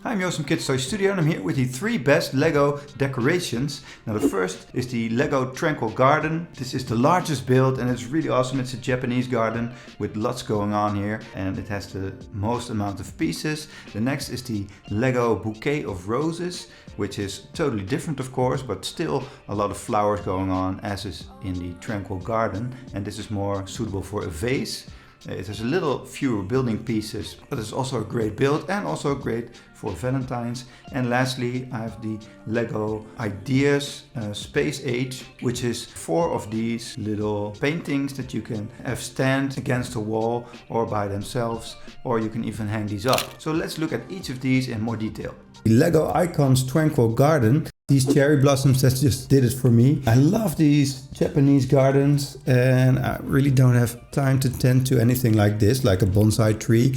Hi, I'm Joost from Kids Toy Studio and I'm here with the 3 best Lego decorations. Now the first is the Lego Tranquil Garden. This is the largest build and it's really awesome. It's a Japanese garden with lots going on here and it has the most amount of pieces. The next is the Lego Bouquet of Roses, which is totally different of course, but still a lot of flowers going on as is in the Tranquil Garden, and this is more suitable for a vase. It has a little fewer building pieces, but it's also a great build and also great for Valentine's. And lastly, I have the Lego Ideas Space Age, which is 4 of these little paintings that you can have stand against a wall or by themselves, or you can even hang these up. So let's look at each of these in more detail. The Lego Icons Tranquil Garden. These cherry blossoms, that just did it for me. I love these Japanese gardens and I really don't have time to tend to anything like this, like a bonsai tree.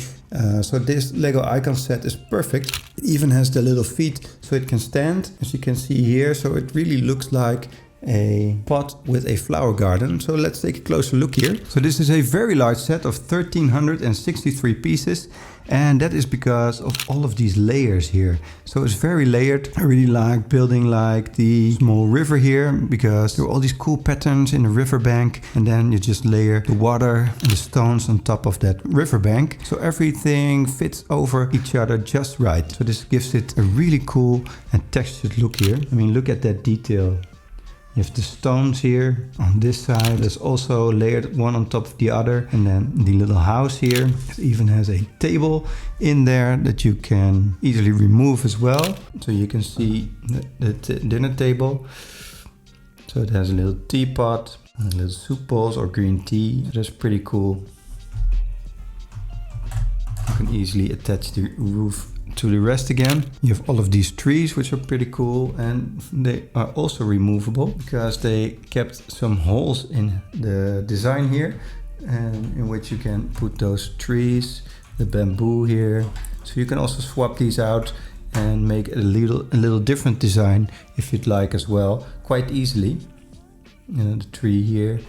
So this Lego Icon set is perfect. It even has the little feet so it can stand, as you can see here. So it really looks like a pot with a flower garden. So let's take a closer look here. So this is a very large set of 1363 pieces, and that is because of all of these layers here. So it's very layered. I really like building like the small river here because there are all these cool patterns in the riverbank, and then you just layer the water and the stones on top of that riverbank. So everything fits over each other just right. So this gives it a really cool and textured look here. I mean, look at that detail. You have the stones here on this side. There's also layered one on top of the other. And then the little house here. It even has a table in there that you can easily remove as well. So you can see the dinner table. So it has a little teapot, a little soup bowls or green tea. That's pretty cool. You can easily attach the roof to the rest again. You have all of these trees which are pretty cool, and they are also removable because they kept some holes in the design here, and in which you can put those trees, the bamboo here. So you can also swap these out and make a little different design if you'd like as well, quite easily. The tree here.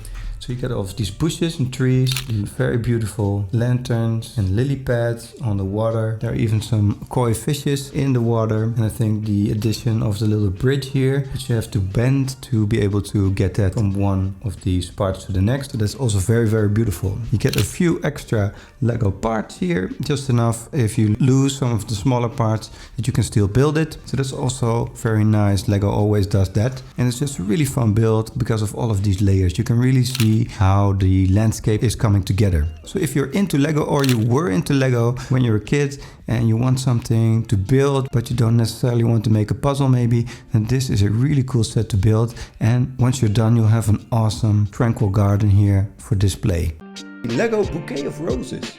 So you get all of these bushes and trees, and very beautiful lanterns and lily pads on the water. There are even some koi fishes in the water. And I think the addition of the little bridge here, which you have to bend to be able to get that from one of these parts to the next. So that's also very, very beautiful. You get a few extra Lego parts here, just enough if you lose some of the smaller parts that you can still build it. So that's also very nice. Lego always does that. And it's just a really fun build because of all of these layers. You can really see how the landscape is coming together. So if you're into Lego, or you were into Lego when you were a kid and you want something to build but you don't necessarily want to make a puzzle maybe, then this is a really cool set to build. And once you're done, you'll have an awesome Tranquil Garden here for display. Lego Bouquet of Roses.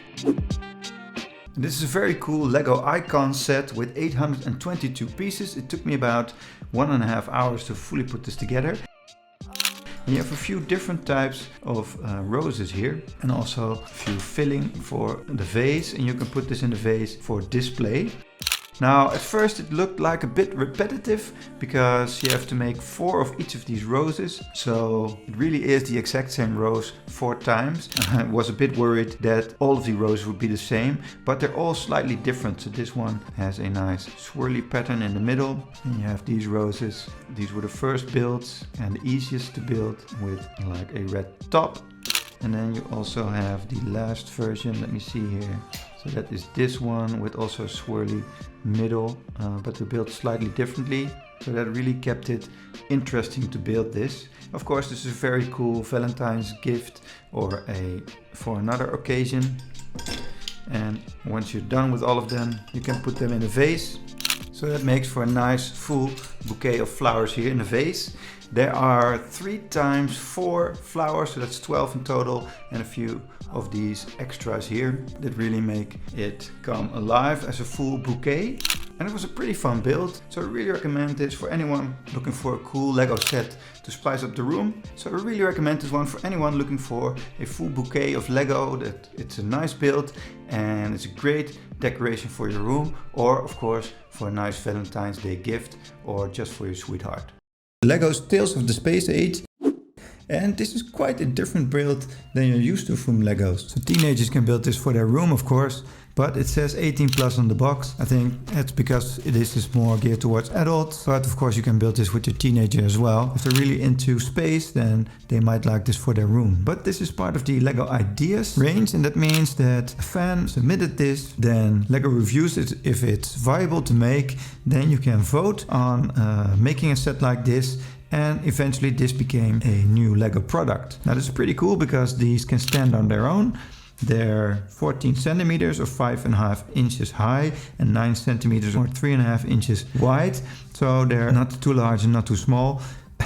This is a very cool Lego Icon set with 822 pieces. It took me about 1.5 hours to fully put this together. You have a few different types of roses here, and also a few filling for the vase, and you can put this in the vase for display. Now at first it looked like a bit repetitive because you have to make 4 of each of these roses, so it really is the exact same rose 4 times. I was a bit worried that all of the roses would be the same, but they're all slightly different. So this one has a nice swirly pattern in the middle, and you have these roses. These were the first builds and the easiest to build, with like a red top. And then you also have the last version, let me see here. So that is this one with also a swirly middle, but we built slightly differently. So that really kept it interesting to build this. Of course, this is a very cool Valentine's gift or for another occasion. And once you're done with all of them, you can put them in a vase. So that makes for a nice full bouquet of flowers here in the vase. There are 3 times 4 flowers, so that's 12 in total, and a few of these extras here that really make it come alive as a full bouquet. And it was a pretty fun build, so I really recommend this for anyone looking for a cool Lego set to spice up the room. So I really recommend this one for anyone looking for a full bouquet of Lego. That it's a nice build and it's a great decoration for your room, or of course for a nice Valentine's Day gift, or just for your sweetheart. Lego's Tales of the Space Age. And this is quite a different build than you're used to from Legos. So teenagers can build this for their room, of course, but it says 18 plus on the box. I think that's because this is more geared towards adults, but of course you can build this with your teenager as well. If they're really into space, then they might like this for their room. But this is part of the LEGO Ideas range, and that means that a fan submitted this, then LEGO reviews it. If it's viable to make, then you can vote on making a set like this, and eventually this became a new LEGO product. Now this is pretty cool because these can stand on their own. They're 14 centimeters or 5.5 inches high and 9 centimeters or 3.5 inches wide. So they're not too large and not too small.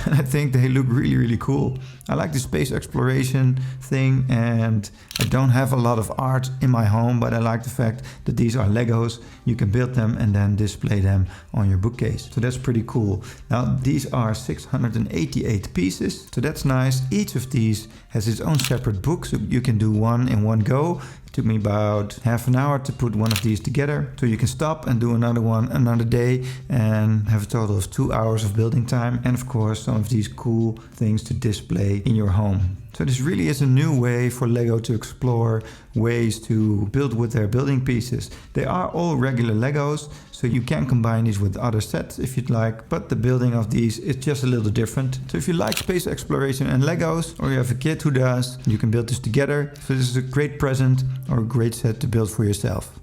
I think they look really, really cool. I like the space exploration thing, and I don't have a lot of art in my home, but I like the fact that these are Legos. You can build them and then display them on your bookcase. So that's pretty cool. Now these are 688 pieces, so that's nice. Each of these has its own separate book, so you can do one in one go. It took me about half an hour to put one of these together. So you can stop and do another one another day and have a total of 2 hours of building time. And of course some of these cool things to display in your home. So this really is a new way for LEGO to explore ways to build with their building pieces. They are all regular Legos, so you can combine these with other sets if you'd like, but the building of these is just a little different. So if you like space exploration and Legos, or you have a kid who does, you can build this together. So this is a great present or a great set to build for yourself.